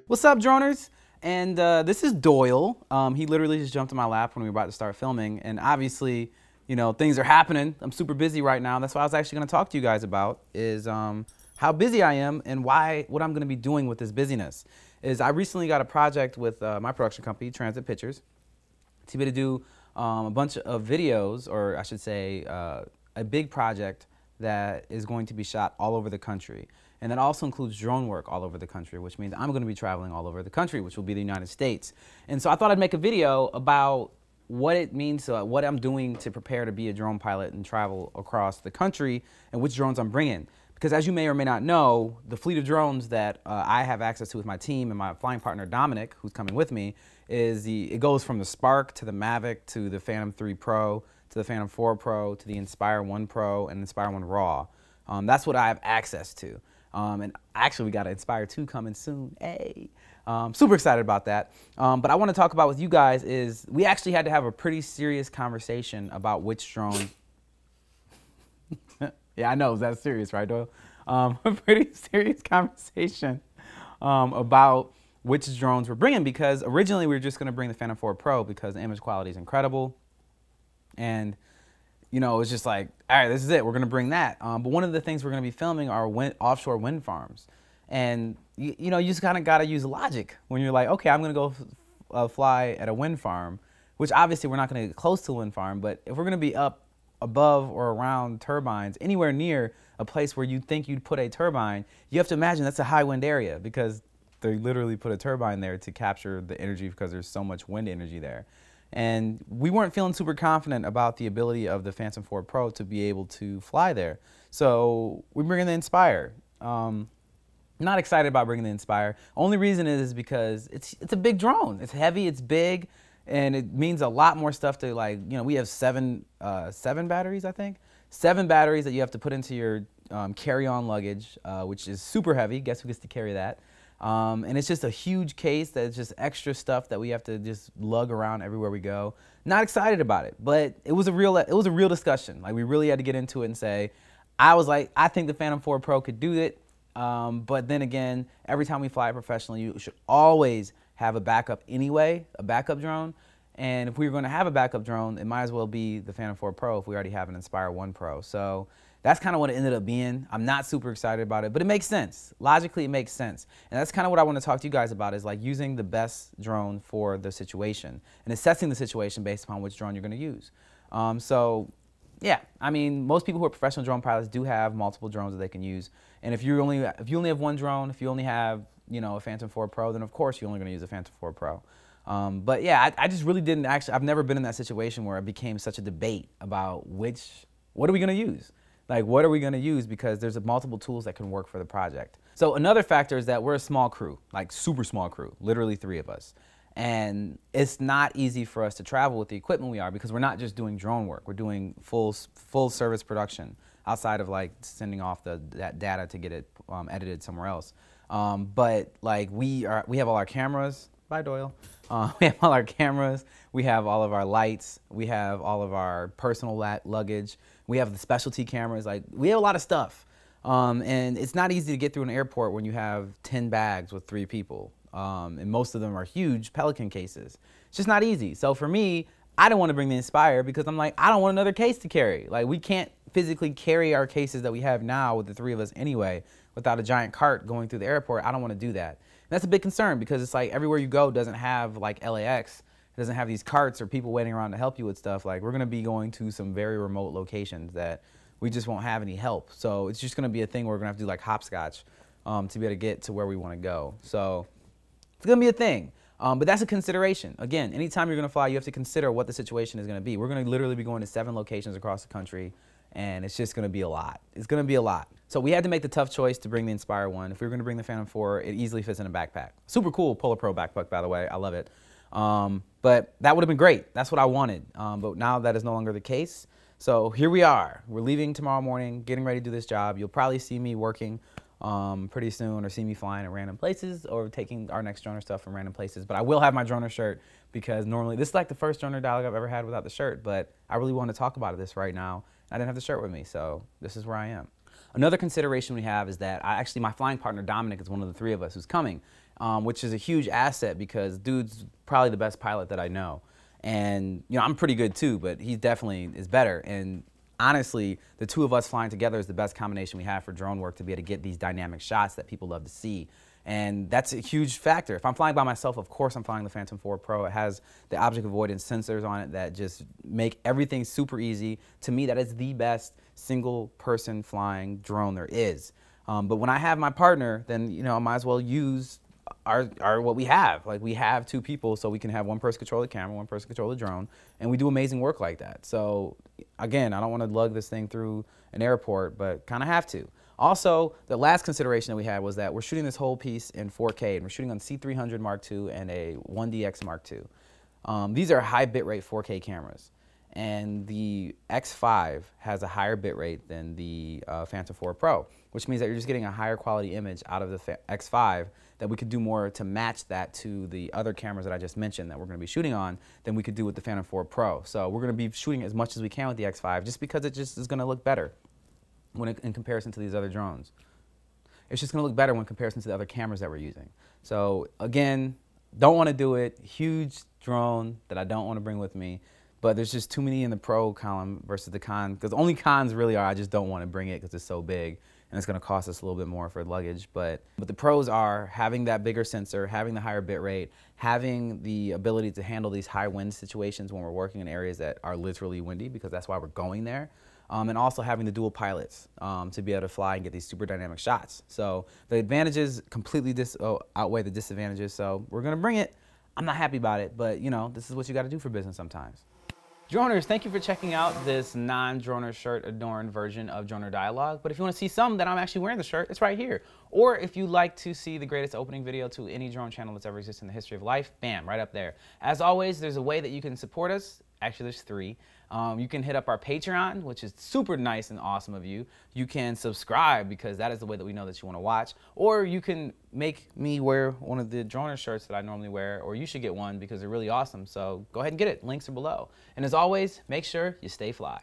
What's up, droners? And this is Doyle. He literally just jumped in my lap when we were about to start filming. And obviously, you know, things are happening. I'm super busy right now. That's what I was actually going to talk to you guys about is how busy I am and what I'm going to be doing with this busyness. I recently got a project with my production company, Transit Pictures, to be able to do a bunch of videos, or I should say a big project that is going to be shot all over the country. And that also includes drone work all over the country, which means I'm going to be traveling all over the country, which will be the United States. And so I thought I'd make a video about what it means, what I'm doing to prepare to be a drone pilot and travel across the country, and which drones I'm bringing. Because as you may or may not know, the fleet of drones that I have access to with my team and my flying partner Dominic, who's coming with me, it goes from the Spark to the Mavic to the Phantom 3 Pro to the Phantom 4 Pro to the Inspire 1 Pro and Inspire 1 Raw. That's what I have access to. And actually, we got an Inspire 2 coming soon. Hey, super excited about that. But I want to talk about with you guys is we actually had to have a pretty serious conversation about which drone. Yeah, I know. Is that serious, right, Doyle? A pretty serious conversation about which drones we're bringing, because originally we were just going to bring the Phantom 4 Pro because the image quality is incredible. And you know, it's just like, all right, this is it. We're going to bring that. But one of the things we're going to be filming are offshore wind farms. And, you know, you just kind of got to use logic when you're like, okay, I'm going to go fly at a wind farm, which obviously we're not going to get close to a wind farm. But if we're going to be up above or around turbines, anywhere near a place where you think you'd put a turbine, you have to imagine that's a high wind area because they literally put a turbine there to capture the energy because there's so much wind energy there. And we weren't feeling super confident about the ability of the Phantom 4 Pro to be able to fly there. So we bring in the Inspire. Not excited about bringing the Inspire. Only reason is because it's a big drone. It's heavy, it's big, and it means a lot more stuff to, like, you know, we have seven batteries, I think. 7 batteries that you have to put into your carry-on luggage, which is super heavy. Guess who gets to carry that? And it's just a huge case that's just extra stuff that we have to just lug around everywhere we go. Not excited about it, but it was a real discussion. Like, we really had to get into it and say, I was like, I think the Phantom 4 Pro could do it. But then again, every time we fly professionally, you should always have a backup anyway, a backup drone. And if we were going to have a backup drone, it might as well be the Phantom 4 Pro if we already have an Inspire 1 Pro. So that's kind of what it ended up being. I'm not super excited about it, but it makes sense. Logically, it makes sense. And that's kind of what I want to talk to you guys about, is like using the best drone for the situation and assessing the situation based upon which drone you're going to use. So yeah, I mean, most people who are professional drone pilots do have multiple drones that they can use. And if you only have one drone, if you only have, you know, a Phantom 4 Pro, then of course you're only going to use a Phantom 4 Pro. But yeah, I just really didn't I've never been in that situation where it became such a debate about what are we going to use? Like, what are we going to use? Because there's multiple tools that can work for the project. So another factor is that we're a small crew, like super small crew, literally 3 of us. And it's not easy for us to travel with the equipment we are, because we're not just doing drone work. We're doing full service production outside of like sending off that data to get it edited somewhere else. But like we have all our cameras. Bye, Doyle. We have all our cameras. We have all of our lights. We have all of our personal luggage. We have the specialty cameras. Like, we have a lot of stuff. And it's not easy to get through an airport when you have 10 bags with 3 people. And most of them are huge Pelican cases. It's just not easy. So for me, I didn't want to bring the Inspire because I'm like, I don't want another case to carry. Like, we can't physically carry our cases that we have now with the 3 of us anyway without a giant cart going through the airport. I don't want to do that. And that's a big concern, because it's like everywhere you go doesn't have like LAX. It doesn't have these carts or people waiting around to help you with stuff. Like, we're going to be going to some very remote locations that we just won't have any help. So it's just going to be a thing where we're going to have to do like hopscotch to be able to get to where we want to go. So it's going to be a thing. But that's a consideration. Again, anytime you're going to fly, you have to consider what the situation is going to be. We're going to literally be going to 7 locations across the country, and it's just going to be a lot. It's going to be a lot. So we had to make the tough choice to bring the Inspire 1. If we were going to bring the Phantom 4, it easily fits in a backpack. Super cool Polar Pro backpack, by the way. I love it. But that would have been great. That's what I wanted. But now that is no longer the case. So here we are. We're leaving tomorrow morning, getting ready to do this job. You'll probably see me working pretty soon, or see me flying at random places, or taking our next droner stuff from random places. But I will have my droner shirt, because normally this is like the first droner dialogue I've ever had without the shirt, but I really want to talk about this right now. I didn't have the shirt with me, so this is where I am. Another consideration we have is that my flying partner Dominic is one of the three of us who's coming, which is a huge asset because dude's probably the best pilot that I know. And I'm pretty good too, but he definitely is better. And honestly, the two of us flying together is the best combination we have for drone work to be able to get these dynamic shots that people love to see. And that's a huge factor. If I'm flying by myself, of course I'm flying the Phantom 4 Pro. It has the object avoidance sensors on it that just make everything super easy. To me, that is the best single person flying drone there is. But when I have my partner, then I might as well use our what we have. Like, we have two people, so we can have one person control the camera, one person control the drone, and we do amazing work like that. So again, I don't want to lug this thing through an airport, but kind of have to. Also, the last consideration that we had was that we're shooting this whole piece in 4K, and we're shooting on C300 Mark II and a 1DX Mark II. These are high bitrate 4K cameras, and the X5 has a higher bitrate than the Phantom 4 Pro, which means that you're just getting a higher quality image out of the X5 that we could do more to match that to the other cameras that I just mentioned that we're going to be shooting on than we could do with the Phantom 4 Pro. So we're going to be shooting as much as we can with the X5 just because it just is going to look better in comparison to these other drones. It's just going to look better when comparison to the other cameras that we're using. So again, don't want to do it. Huge drone that I don't want to bring with me, but there's just too many in the pro column versus the con, because the only cons really are I just don't want to bring it because it's so big and it's going to cost us a little bit more for luggage. But the pros are having that bigger sensor, having the higher bit rate, having the ability to handle these high wind situations when we're working in areas that are literally windy, because that's why we're going there. And also having the dual pilots to be able to fly and get these super dynamic shots. So the advantages completely outweigh the disadvantages. So we're going to bring it. I'm not happy about it, but this is what you got to do for business sometimes. Droners, thank you for checking out this non-droner shirt adorned version of Droner Dialogue. But if you want to see some that I'm actually wearing the shirt, it's right here. Or if you'd like to see the greatest opening video to any drone channel that's ever existed in the history of life, bam, right up there. As always, there's a way that you can support us. Actually, there's three. You can hit up our Patreon, which is super nice and awesome of you. You can subscribe, because that is the way that we know that you want to watch. Or you can make me wear one of the Droner shirts that I normally wear, or you should get one because they're really awesome. So go ahead and get it. Links are below. And as always, make sure you stay fly.